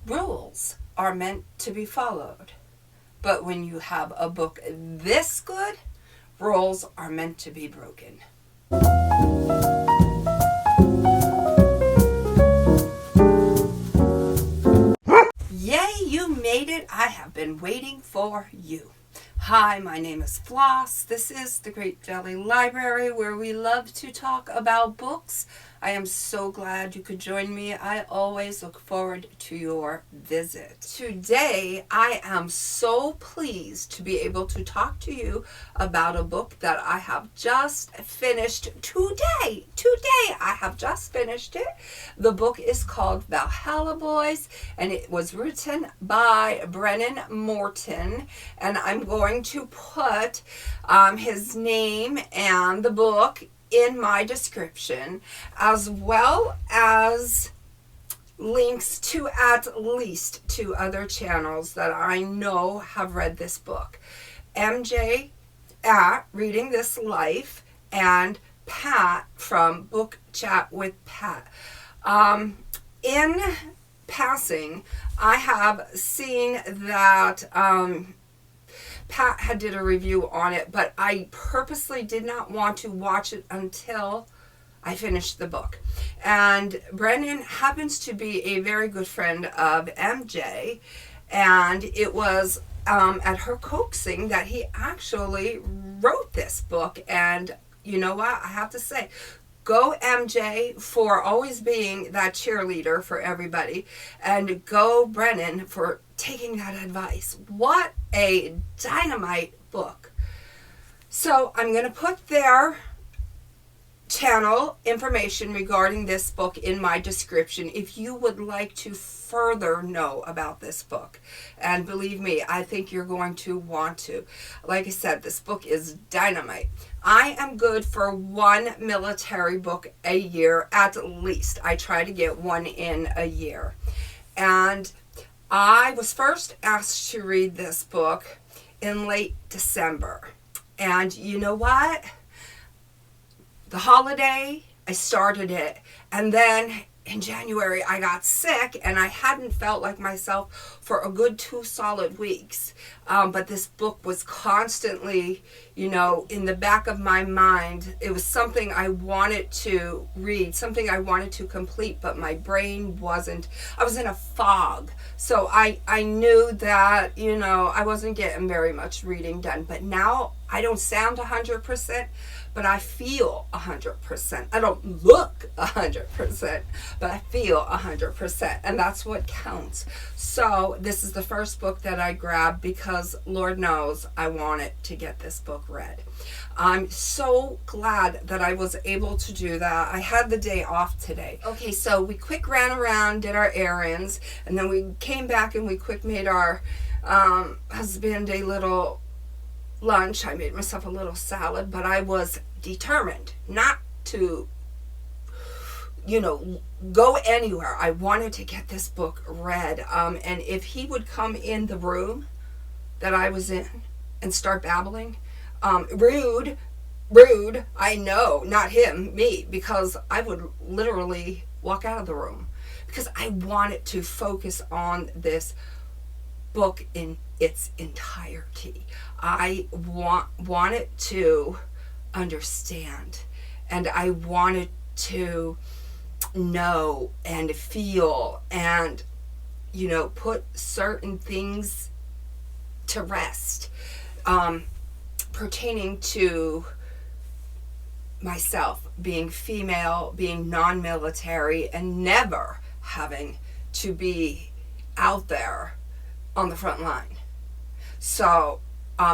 Rules are meant to be followed. But when you have a book this good, rules are meant to be broken. Yay, you made it. I have been waiting for you. Hi, my name is Floss. This is the Great Valley Library, where we love to talk about books. I am so glad you could join me. I always look forward to your visit. Today, I am so pleased to be able to talk to you about a book that I have just finished today. I have just finished it. The book is called Valhalla Boys, and it was written by Brennan Morton, and I'm going to put his name and the book in my description, as well as links to at least 2 other channels that I know have read this book. MJ at Reading This Life and Pat from Book Chat with Pat. In passing, I have seen that Pat had did a review on it, but I purposely did not want to watch it until I finished the book. And Brennan happens to be a very good friend of MJ, and it was at her coaxing that he actually wrote this book. And you know what? I have to say, go MJ for always being that cheerleader for everybody, and go Brennan for taking that advice. What a dynamite book. So I'm going to put their channel information regarding this book in my description if you would like to further know about this book. And believe me, I think you're going to want to. Like I said, this book is dynamite. I am good for 1 military book a year at least. I try to get 1 in a year. And I was first asked to read this book in late December. And you know what? The holiday, I started it. And then in January, I got sick, and I hadn't felt like myself for a good 2 solid weeks. But this book was constantly, in the back of my mind. It was something I wanted to read, something I wanted to complete, but my brain wasn't. I was in a fog. So I knew that, I wasn't getting very much reading done. But now I don't sound 100%. But I feel 100%. I don't look 100%, but I feel 100%. And that's what counts. So this is the first book that I grabbed because Lord knows I wanted to get this book read. I'm so glad that I was able to do that. I had the day off today. Okay, so we quick ran around, did our errands, and then we came back and we quick made our husband a little lunch. I made myself a little salad, but I was determined not to, go anywhere. I wanted to get this book read. And if he would come in the room that I was in and start babbling, rude, I know, not him, me, because I would literally walk out of the room because I wanted to focus on this book in its entirety. I wanted to understand, and I wanted to know and feel and put certain things to rest pertaining to myself, being female, being non-military, and never having to be out there on the front line. So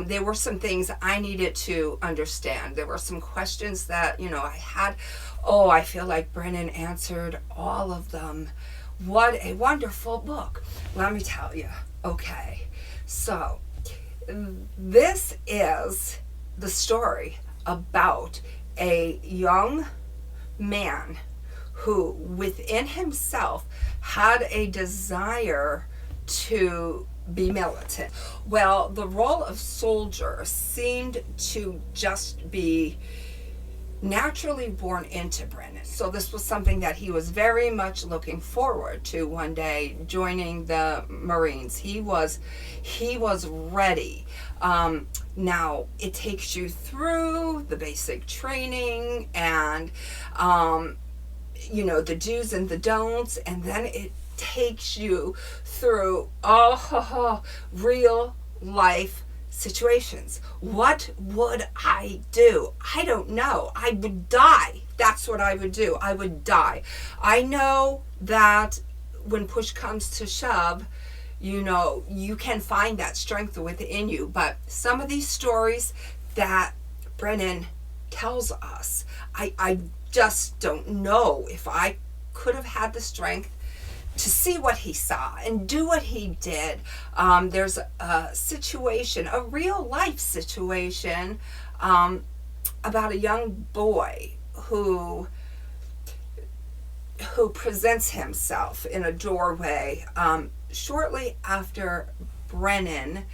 there were some things I needed to understand. There were some questions that, I had. Oh, I feel like Brennan answered all of them. What a wonderful book. Let me tell you. Okay, so this is the story about a young man who within himself had a desire to be militant. Well, the role of soldier seemed to just be naturally born into Brennan. So this was something that he was very much looking forward to one day, joining the Marines. He was ready. Now it takes you through the basic training and the do's and the don'ts, and then it takes you through real life situations. What would I do? I don't know. I would die. That's what I would do. I would die. I know that when push comes to shove, you can find that strength within you. But some of these stories that Brennan tells us, I just don't know if I could have had the strength to see what he saw and do what he did. There's a situation, a real life situation, about a young boy who presents himself in a doorway shortly after Brennan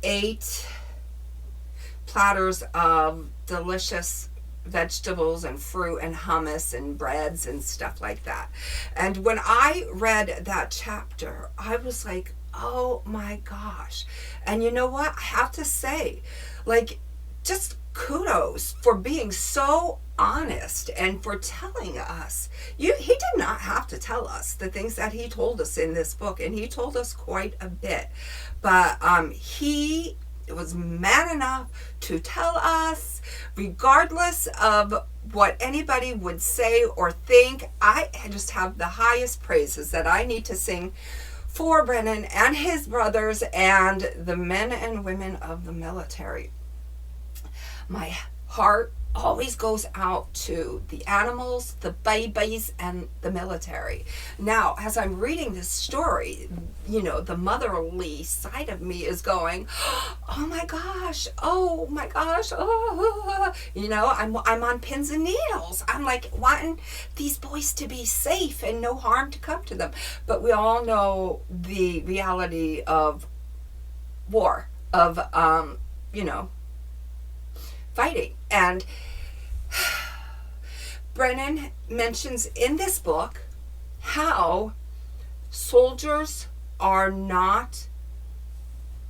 ate platters of delicious vegetables and fruit and hummus and breads and stuff like that. And when I read that chapter, I was like, oh my gosh. And you know what? I have to say, just kudos for being so honest and for telling us. He did not have to tell us the things that he told us in this book, and he told us quite a bit. But he was man enough to tell us, regardless of what anybody would say or think. I just have the highest praises that I need to sing for Brennan and his brothers and the men and women of the military. My heart always goes out to the animals, the babies, and the military. Now, as I'm reading this story, the motherly side of me is going, oh my gosh, oh. I'm on pins and needles. I'm like wanting these boys to be safe and no harm to come to them. But we all know the reality of war, of, fighting. And Brennan mentions in this book how soldiers are not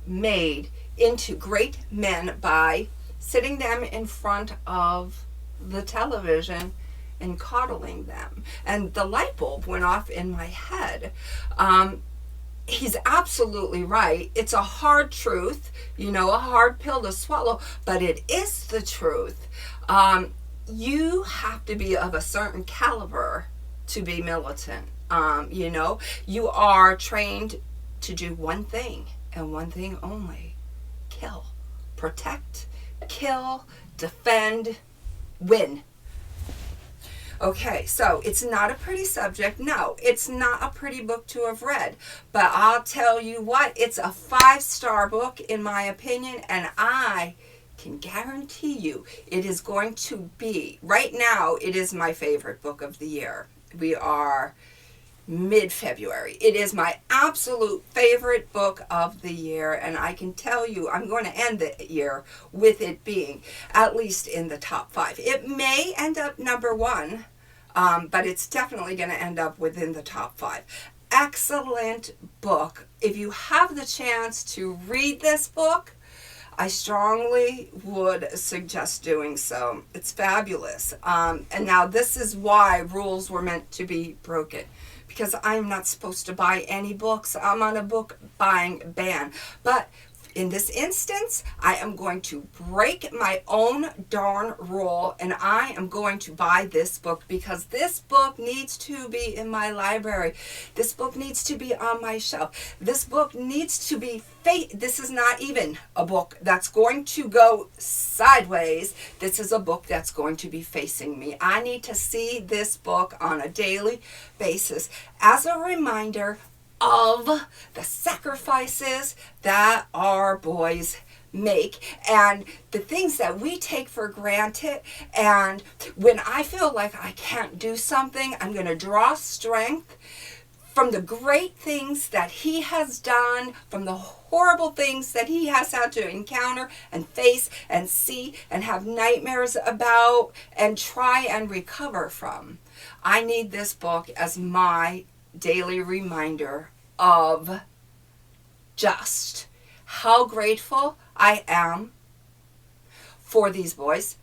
made into great men by sitting them in front of the television and coddling them. And the light bulb went off in my head. He's absolutely right. It's a hard truth, a hard pill to swallow, but it is the truth. You have to be of a certain caliber to be militant. You are trained to do one thing and one thing only: kill, protect, kill, defend, win. Okay, so it's not a pretty subject. No, it's not a pretty book to have read. But I'll tell you what, it's a 5-star book in my opinion, and I can guarantee you it is going to be, right now, it is my favorite book of the year. We are mid-February. It is my absolute favorite book of the year, and I can tell you I'm going to end the year with it being at least in the top 5. It may end up number 1, but it's definitely going to end up within the top 5. Excellent book. If you have the chance to read this book, I strongly would suggest doing so. It's fabulous. And now this is why rules were meant to be broken, because I'm not supposed to buy any books. I'm on a book buying ban. But in this instance, I am going to break my own darn rule, and I am going to buy this book, because this book needs to be in my library. This book needs to be on my shelf. This book needs to be this is not even a book that's going to go sideways. This is a book that's going to be facing me. I need to see this book on a daily basis as a reminder of the sacrifices that our boys make and the things that we take for granted. And when I feel like I can't do something, I'm going to draw strength from the great things that he has done, from the horrible things that he has had to encounter and face and see and have nightmares about and try and recover from. I need this book as my daily reminder of just how grateful I am for these boys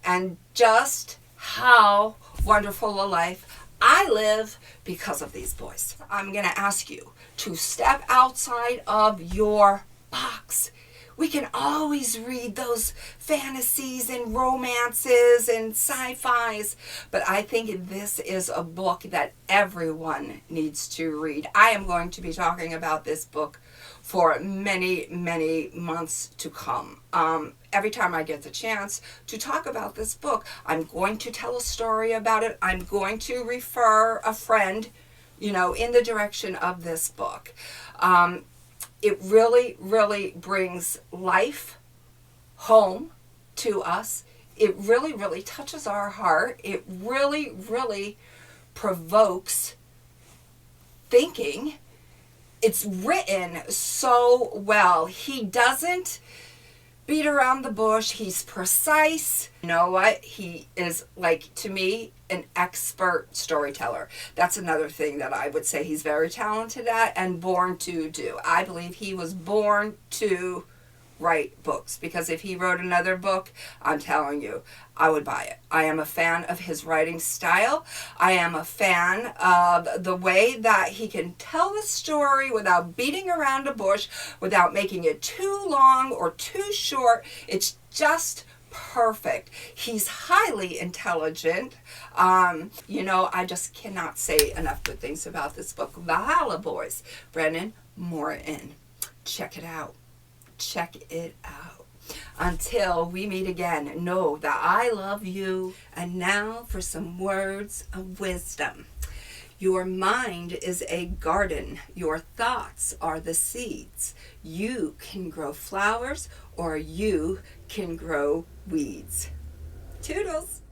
and just how wonderful a life I live because of these boys. I'm going to ask you to step outside of your box. We can always read those fantasies and romances and sci-fis, but I think this is a book that everyone needs to read. I am going to be talking about this book for many, many months to come. Every time I get the chance to talk about this book, I'm going to tell a story about it. I'm going to refer a friend, in the direction of this book. It really, really brings life home to us. It really, really touches our heart. It really, really provokes thinking. It's written so well. He doesn't beat around the bush. He's precise. You know what? He is, to me, an expert storyteller. That's another thing that I would say he's very talented at and born to do. I believe he was born to write books, because if he wrote another book, I'm telling you, I would buy it. I am a fan of his writing style. I am a fan of the way that he can tell the story without beating around a bush, without making it too long or too short. It's just perfect. He's highly intelligent. I just cannot say enough good things about this book. Valhalla Boys, Brennan Morton. Check it out. Check it out. Until we meet again, know that I love you. And now for some words of wisdom. Your mind is a garden. Your thoughts are the seeds. You can grow flowers or you can grow weeds. Toodles.